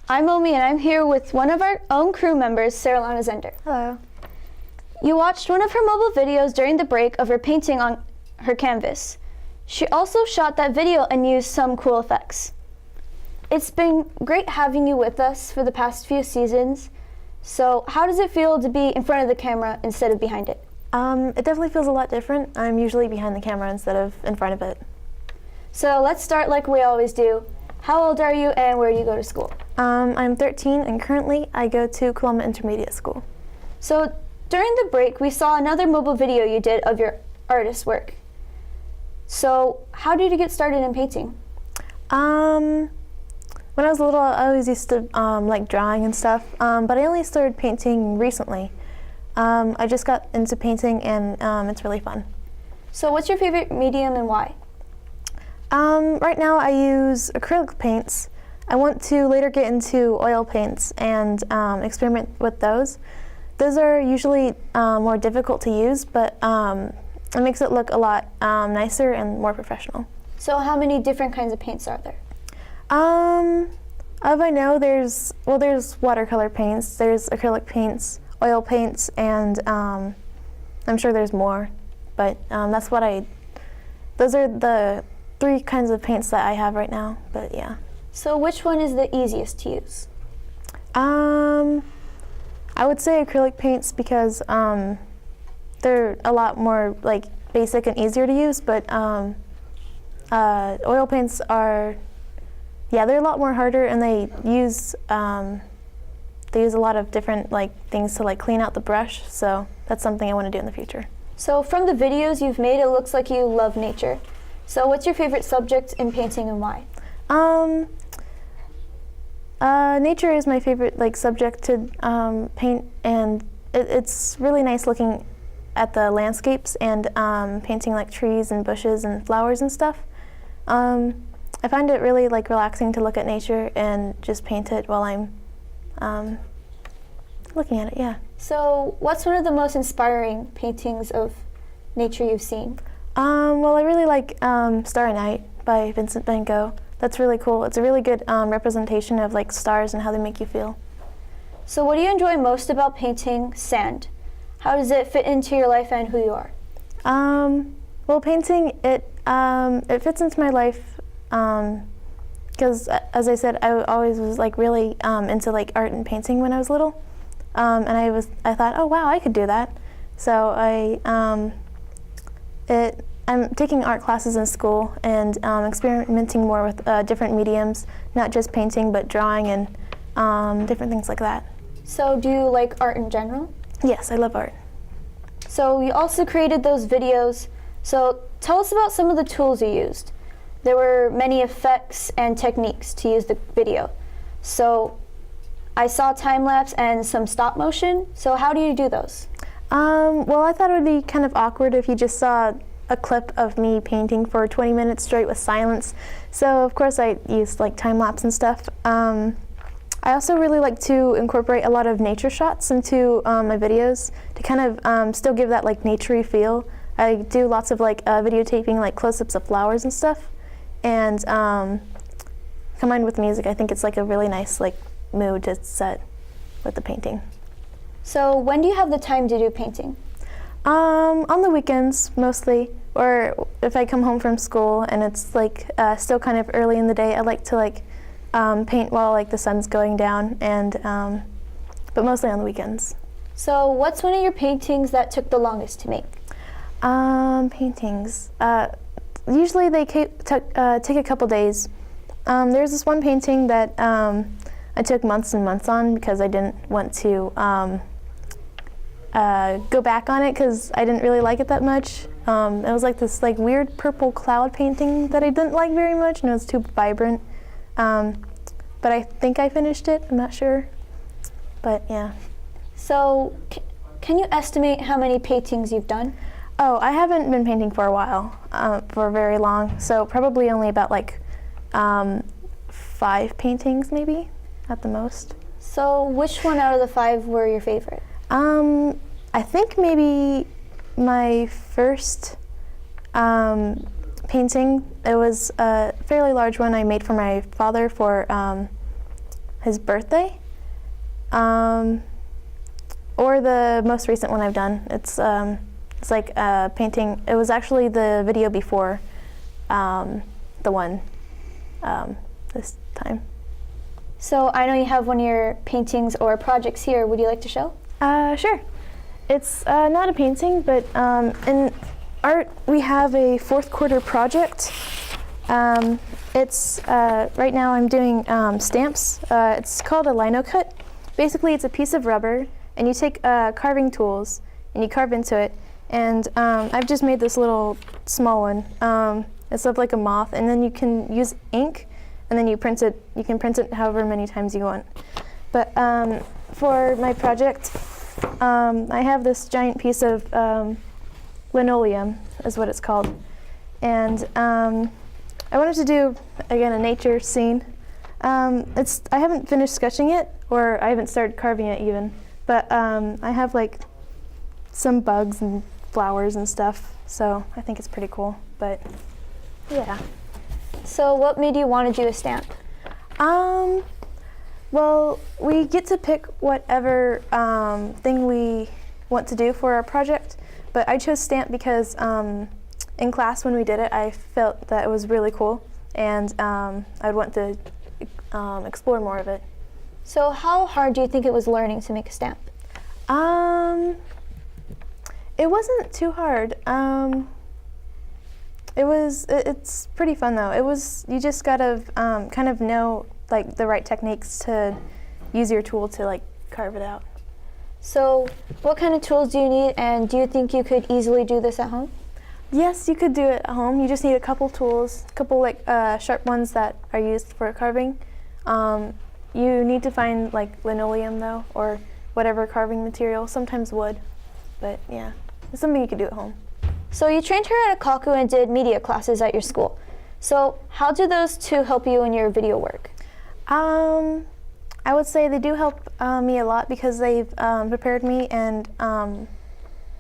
I'm Momi and I'm here with one of our own crew members, Saralana Zender. Hello. You watched one of her mobile videos during the break of her painting on her canvas. She also shot that video and used some cool effects. It's been great having you with us for the past few seasons. So how does it feel to be in front of the camera instead of behind it? It definitely feels a lot different. I'm usually behind the camera instead of in front of it. So let's start like we always do. How old are you and where do you go to school? I'm 13 and currently I go to Columbia Intermediate School. So during the break, we saw another mobile video you did of your artist work. So how did you get started in painting? When I was little, I always used to like drawing and stuff, but I only started painting recently. I just got into painting and it's really fun. So what's your favorite medium and why? Right now I use acrylic paints. I want to later get into oil paints and experiment with those. Those are usually more difficult to use, but it makes it look a lot nicer and more professional. So how many different kinds of paints are there? I know there's watercolor paints, there's acrylic paints, oil paints, and I'm sure there's more, but those are the 3 kinds of paints that I have right now, but yeah. So which one is the easiest to use? I would say acrylic paints because they're a lot more like basic and easier to use, but oil paints are, they're a lot more harder, and they use a lot of different things to clean out the brush, so that's something I want to do in the future. So from the videos you've made, it looks like you love nature. So what's your favorite subject in painting and why? Nature is my favorite subject to paint, and it's really nice looking at the landscapes and painting trees and bushes and flowers and stuff. I find it really relaxing to look at nature and just paint it while I'm looking at it, yeah. So what's one of the most inspiring paintings of nature you've seen? Well, I really like Starry Night by Vincent van Gogh. That's really cool. It's a really good representation of stars and how they make you feel. So what do you enjoy most about painting sand? How does it fit into your life and who you are? Well, painting, it fits into my life because, as I said, I always was really into art and painting when I was little, and I thought, oh wow, I could do that. So I'm taking art classes in school and experimenting more with different mediums, not just painting but drawing and different things like that. So do you like art in general? Yes, I love art. So you also created those videos. So tell us about some of the tools you used. There were many effects and techniques to use the video. So I saw time-lapse and some stop motion. So how do you do those? Well, I thought it would be kind of awkward if you just saw a clip of me painting for 20 minutes straight with silence. So of course I used time-lapse and stuff. I also really like to incorporate a lot of nature shots into my videos to kind of still give that nature-y feel. I do lots of videotaping close-ups of flowers and stuff, and combined with music, I think it's a really nice mood to set with the painting. So when do you have the time to do painting? On the weekends mostly, or if I come home from school and it's still kind of early in the day, I like to paint while the sun's going down, and but mostly on the weekends. So what's one of your paintings that took the longest to make? Paintings. Usually they take a couple days. There's this one painting that I took months and months on because I didn't want to go back on it because I didn't really like it that much. It was this weird purple cloud painting that I didn't like very much, and it was too vibrant. But I think I finished it, I'm not sure, but yeah. So can you estimate how many paintings you've done? Oh, I haven't been painting for a while, for very long, so probably only about 5 paintings maybe, at the most. So which one out of the 5 were your favorite? I think maybe my first painting, it was a fairly large one I made for my father for his birthday, or the most recent one I've done. It's like a painting. It was actually the video before the one this time. So I know you have one of your paintings or projects here. Would you like to show? Sure. It's not a painting, but in art we have a fourth quarter project. It's right now I'm doing stamps. It's called a lino cut. Basically, it's a piece of rubber, and you take carving tools and you carve into it. And I've just made this little small one. It's of like a moth, and then you can use ink, and then you print it. You can print it however many times you want. But for my project, I have this giant piece of linoleum, is what it's called, and I wanted to do again a nature scene. I haven't finished sketching it, or I haven't started carving it even, but I have like some bugs and flowers and stuff, so I think it's pretty cool. But yeah. So what made you want to do a stamp? Well, we get to pick whatever thing we want to do for our project, but I chose stamp because in class when we did it, I felt that it was really cool, and I'd want to explore more of it. So how hard do you think it was learning to make a stamp? It wasn't too hard. It's pretty fun though. You just gotta kind of know like the right techniques to use your tool to like carve it out. So what kind of tools do you need, and do you think you could easily do this at home? Yes, you could do it at home. You just need a couple tools, a couple like sharp ones that are used for carving. You need to find like linoleum though, or whatever carving material, sometimes wood, but yeah, it's something you could do at home. So you trained her at Akaku and did media classes at your school. So how do those two help you in your video work? I would say they do help me a lot because they've prepared me and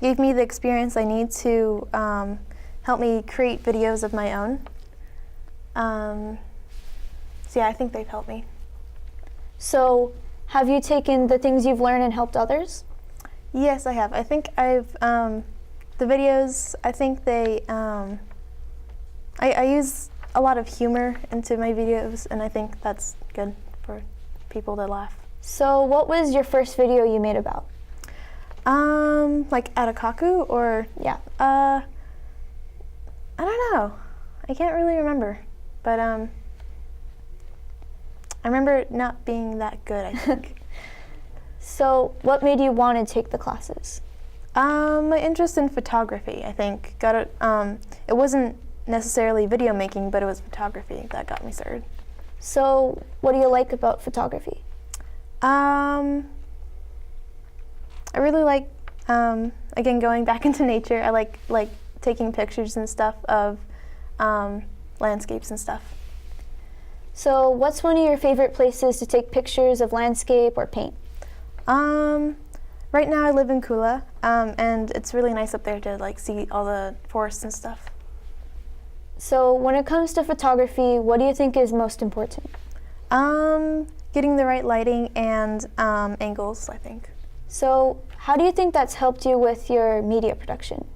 gave me the experience I need to help me create videos of my own. So yeah, I think they've helped me. So have you taken the things you've learned and helped others? Yes, I have. I think the videos, I think they, I use a lot of humor into my videos, and I think that's good for people to laugh. So what was your first video you made about? Like at Akaku, or? Yeah. I don't know. I can't really remember, but I remember it not being that good, I think. So what made you want to take the classes? My interest in photography, I think. It wasn't necessarily video making, but it was photography that got me started. So what do you like about photography? I really like, again, going back into nature. I like taking pictures and stuff of landscapes and stuff. So what's one of your favorite places to take pictures of landscape or paint? Right now I live in Kula, and it's really nice up there to like see all the forests and stuff. So when it comes to photography, what do you think is most important? Getting the right lighting and angles, I think. So how do you think that's helped you with your media production?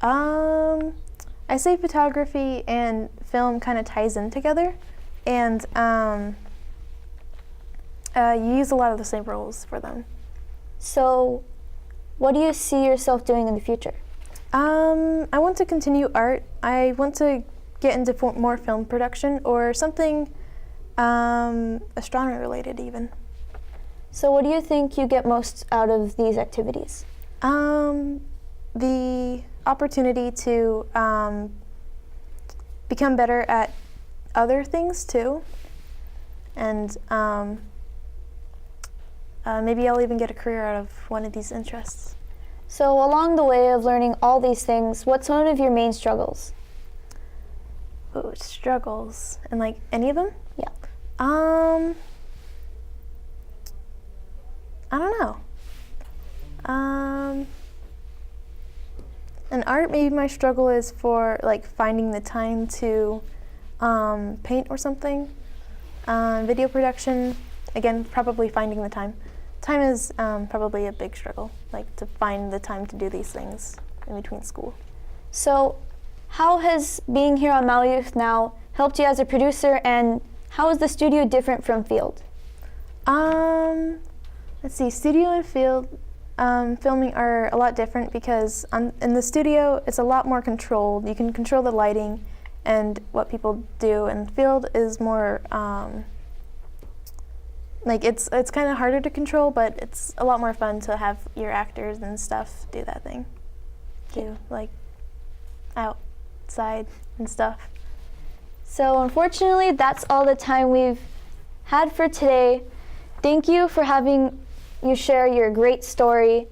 I say photography and film kind of ties in together, and you use a lot of the same rules for them. So what do you see yourself doing in the future? I want to continue art. I want to get into more film production or something astronomy related even. So what do you think you get most out of these activities? The opportunity to become better at other things too, and maybe I'll even get a career out of one of these interests. So along the way of learning all these things, what's one of your main struggles? Ooh, struggles, and like any of them? Yeah. I don't know. In art, maybe my struggle is for like finding the time to paint or something. Video production, again, probably finding the time. Time is probably a big struggle, like to find the time to do these things in between school. So, how has being here on Maui Youth Now helped you as a producer, and how is the studio different from field? Let's see, studio and field filming are a lot different because in the studio it's a lot more controlled. You can control the lighting and what people do, and field is more like it's kind of harder to control, but it's a lot more fun to have your actors and stuff do that thing, do like outside and stuff. So unfortunately, that's all the time we've had for today. Thank you for having you share your great story